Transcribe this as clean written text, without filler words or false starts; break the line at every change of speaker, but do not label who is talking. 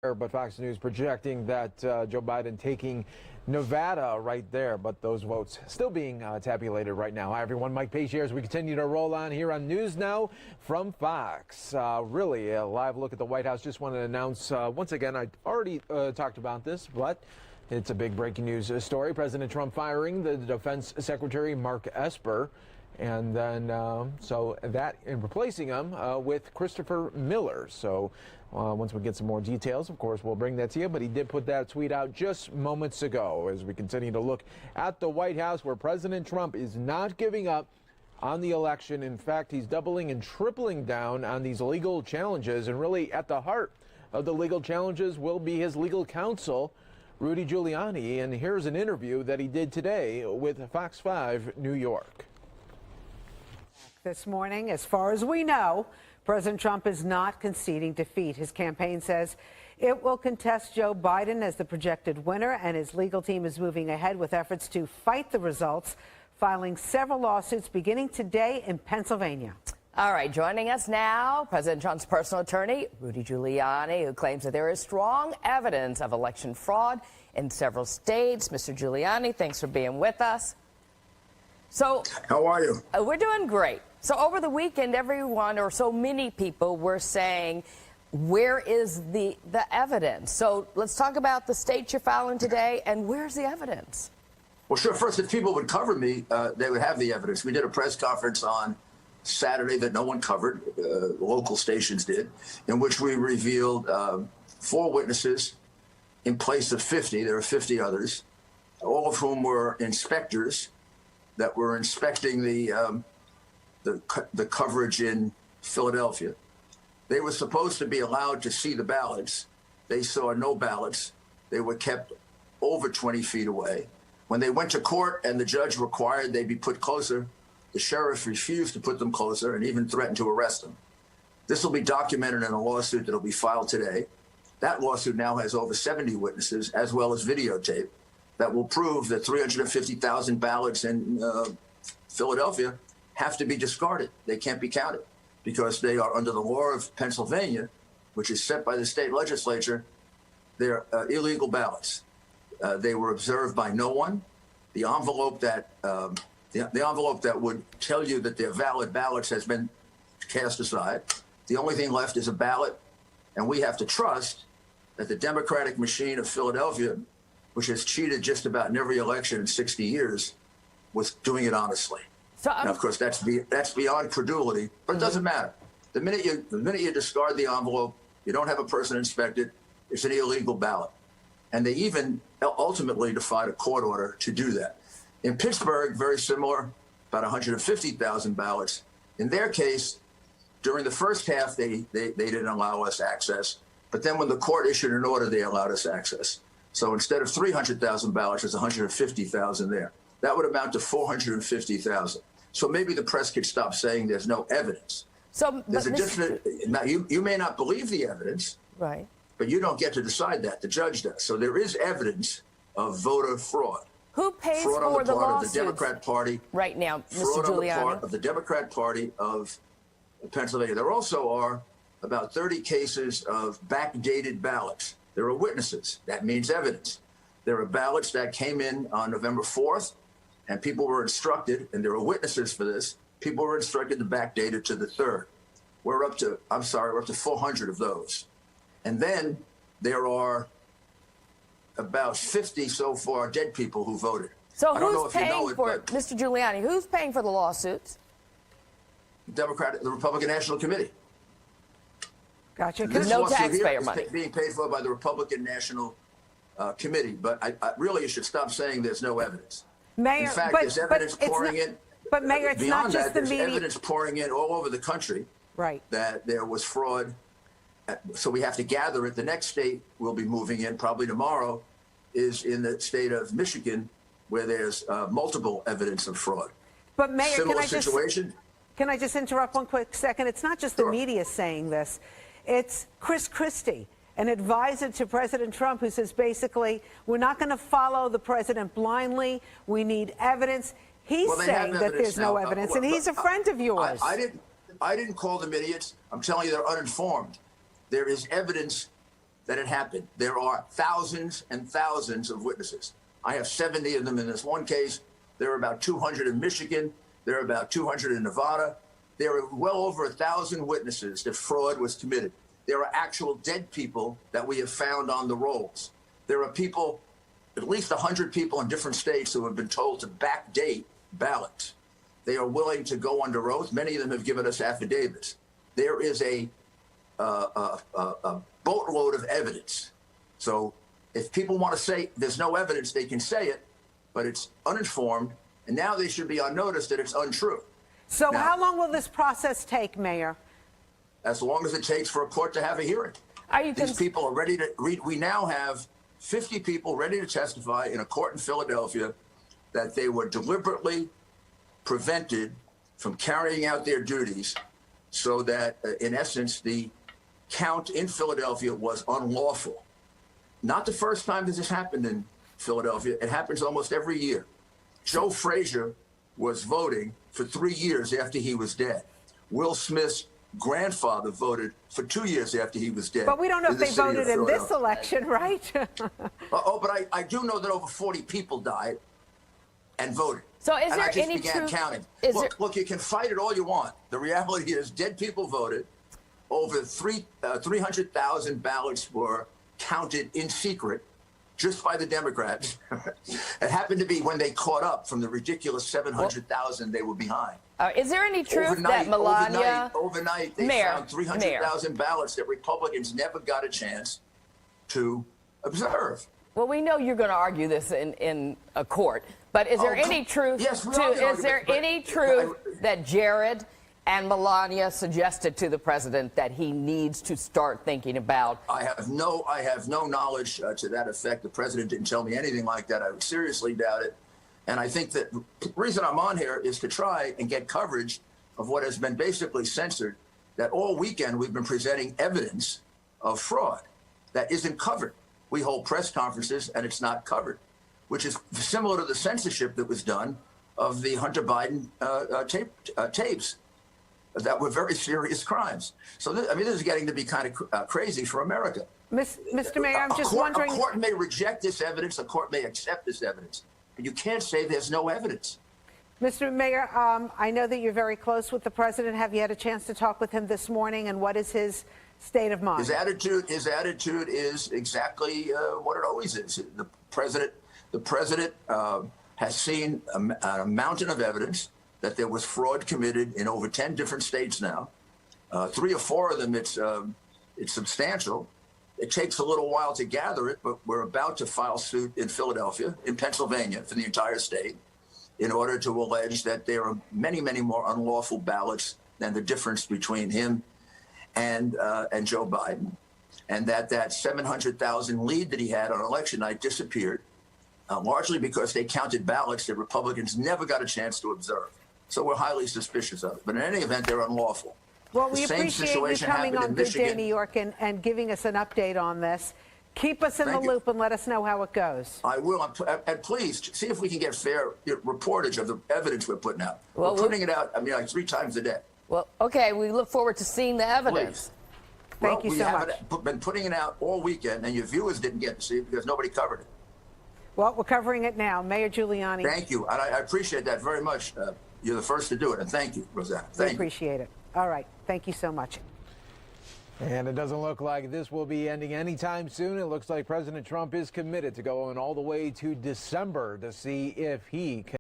But Fox News projecting that Joe Biden taking Nevada right there, but those votes still being tabulated right now. Hi, everyone. Mike Page here as we continue to roll on here on News Now from Fox. Really a live look at the White House. Just want to announce once again, I already talked about this, but it's a big breaking news story. President Trump firing the Defense Secretary Mark Esper. And then, and replacing him with Christopher Miller. So once we get some more details, of course, we'll bring that to you. But he did put that tweet out just moments ago as we continue to look at the White House, where President Trump is not giving up on the election. In fact, he's doubling and tripling down on these legal challenges. And really at the heart of the legal challenges will be his legal counsel, Rudy Giuliani. And here's an interview that he did today with Fox 5 New York.
This morning, as far as we know, President Trump is not conceding defeat. His campaign says it will contest Joe Biden as the projected winner, and his legal team is moving ahead with efforts to fight the results, filing several lawsuits beginning today in Pennsylvania.
All right, joining us now, President Trump's personal attorney, Rudy Giuliani, who claims that there is strong evidence of election fraud in several states. Mr. Giuliani, thanks for being with us. So,
how are you?
We're doing great. So over the weekend, everyone or so many people were saying, where is the evidence? So let's talk about the states you're filing today, and where's the evidence?
Well, sure. First, if people would cover me, they would have the evidence. We did a press conference on Saturday that no one covered, local stations did, in which we revealed 4 witnesses in place of 50. There are 50 others, all of whom were inspectors that were inspecting the coverage in Philadelphia. They were supposed to be allowed to see the ballots. They saw no ballots. They were kept over 20 feet away. When they went to court and the judge required they be put closer, the sheriff refused to put them closer and even threatened to arrest them. This will be documented in a lawsuit that will be filed today. That lawsuit now has over 70 witnesses, as well as videotape, that will prove that 350,000 ballots in Philadelphia have to be discarded. They can't be counted because they are under the law of Pennsylvania, which is set by the state legislature. They're illegal ballots. They were observed by no one. The envelope that the envelope that would tell you that they're valid ballots has been cast aside. The only thing left is a ballot, and we have to trust that the Democratic machine of Philadelphia, which has cheated just about in every election in 60 years, was doing it honestly. So, now, of course, that's beyond credulity, but it doesn't matter. The minute you discard the envelope, you don't have a person inspected, it's an illegal ballot. And they even ultimately defied a court order to do that. In Pittsburgh, very similar, about 150,000 ballots. In their case, during the first half, they didn't allow us access. But then when the court issued an order, they allowed us access. So instead of 300,000 ballots, there's 150,000 there. That would amount to 450,000. So maybe the press could stop saying there's no evidence. So there's a different. Now you may not believe the evidence,
right?
But you don't get to decide that. The judge does. So there is evidence of voter fraud.
Who pays
fraud
for
on the part
lawsuits
of the Democrat Party
right now, Mr.
Fraud
Giuliani?
on the part of the Democrat Party of Pennsylvania. There also are about 30 cases of backdated ballots. There are witnesses. That means evidence. There are ballots that came in on November 4th, and people were instructed, and there are witnesses for this, people were instructed to backdate it to the 3rd. We're up to 400 of those. And then there are about 50 so far dead people who voted.
So who's paying for it, Mr. Giuliani? Who's paying for the lawsuits?
The Republican National Committee.
Gotcha.
No taxpayer money
being paid for by the Republican National Committee. But really, you should stop saying there's no evidence.
Mayor,
in fact, there's evidence pouring in.
But Mayor, it's not just the media.
There's evidence pouring in all over the country.
Right.
That there was fraud. So we have to gather it. The next state we'll be moving in probably tomorrow is in the state of Michigan, where there's multiple evidence of fraud.
But Mayor,
Similar situation.
Can I just interrupt one quick second? It's not just the media saying this. It's Chris Christie, an advisor to President Trump, who says basically, we're not going to follow the president blindly. We need evidence. He's saying that there's no evidence, and he's a friend of yours.
I didn't call them idiots. I'm telling you they're uninformed. There is evidence that it happened. There are thousands and thousands of witnesses. I have 70 of them in this one case. There are about 200 in Michigan. There are about 200 in Nevada. There are well over 1,000 witnesses that fraud was committed. There are actual dead people that we have found on the rolls. There are people, at least 100 people in different states who have been told to backdate ballots. They are willing to go under oath. Many of them have given us affidavits. There is a boatload of evidence. So if people want to say there's no evidence, they can say it, but it's uninformed, and now they should be on notice that it's untrue.
So
now,
how long will this process take, Mayor?
As long as it takes for a court to have a hearing. These people are ready to read. We now have 50 people ready to testify in a court in Philadelphia that they were deliberately prevented from carrying out their duties, so that, in essence, the count in Philadelphia was unlawful. Not the first time this has happened in Philadelphia. It happens almost every year. Joe Frazier was voting for 3 years after he was dead. Will Smith's grandfather voted for 2 years after he was dead.
But we don't know if they voted in this election, right?
But I do know that over 40 people died and voted.
So is there
I just
any
began
truth?
counting.
Look,
Look, you can fight it all you want. The reality is dead people voted. Over 300,000 ballots were counted in secret just by the Democrats. It happened to be when they caught up from the ridiculous 700,000 they were behind.
Is there any truth that Melania...
Overnight, they found 300,000 ballots that Republicans never got a chance to observe.
Well, we know you're going to argue this in a court, but is there any truth that Jared and Melania suggested to the president that he needs to start thinking about?
I have no knowledge to that effect. The president didn't tell me anything like that. I would seriously doubt it. And I think that the reason I'm on here is to try and get coverage of what has been basically censored, that all weekend we've been presenting evidence of fraud that isn't covered. We hold press conferences and it's not covered, which is similar to the censorship that was done of the Hunter Biden tapes that were very serious crimes. So, this is getting to be kind of crazy for America.
Mr. Mayor, I'm just wondering...
A court may reject this evidence, a court may accept this evidence, but you can't say there's no evidence.
Mr. Mayor, I know that you're very close with the president. Have you had a chance to talk with him this morning, and what is his state of mind?
His attitude is exactly what it always is. The president has seen a mountain of evidence that there was fraud committed in over 10 different states now. 3 or 4 of them, it's substantial. It takes a little while to gather it, but we're about to file suit in Philadelphia, in Pennsylvania, for the entire state, in order to allege that there are many, many more unlawful ballots than the difference between him and Joe Biden, and that 700,000 lead that he had on election night disappeared, largely because they counted ballots that Republicans never got a chance to observe. So we're highly suspicious of it. But in any event, they're unlawful.
Well, we appreciate you coming on Good Day New York and giving us an update on this. Keep us in the loop and let us know how it goes.
I will. And please, see if we can get fair reportage of the evidence we're putting out.
Well,
we're putting it out, like 3 times a day.
Well, okay, we look forward to seeing the evidence.
Thank you so much.
We've been putting it out all weekend, and your viewers didn't get to see it because nobody covered it.
Well, we're covering it now. Mayor Giuliani.
Thank you. And I appreciate that very much. You're the first to do it. And thank you, Rosanna. Thank you.
Appreciate it. All right. Thank you so much.
And it doesn't look like this will be ending anytime soon. It looks like President Trump is committed to going all the way to December to see if he can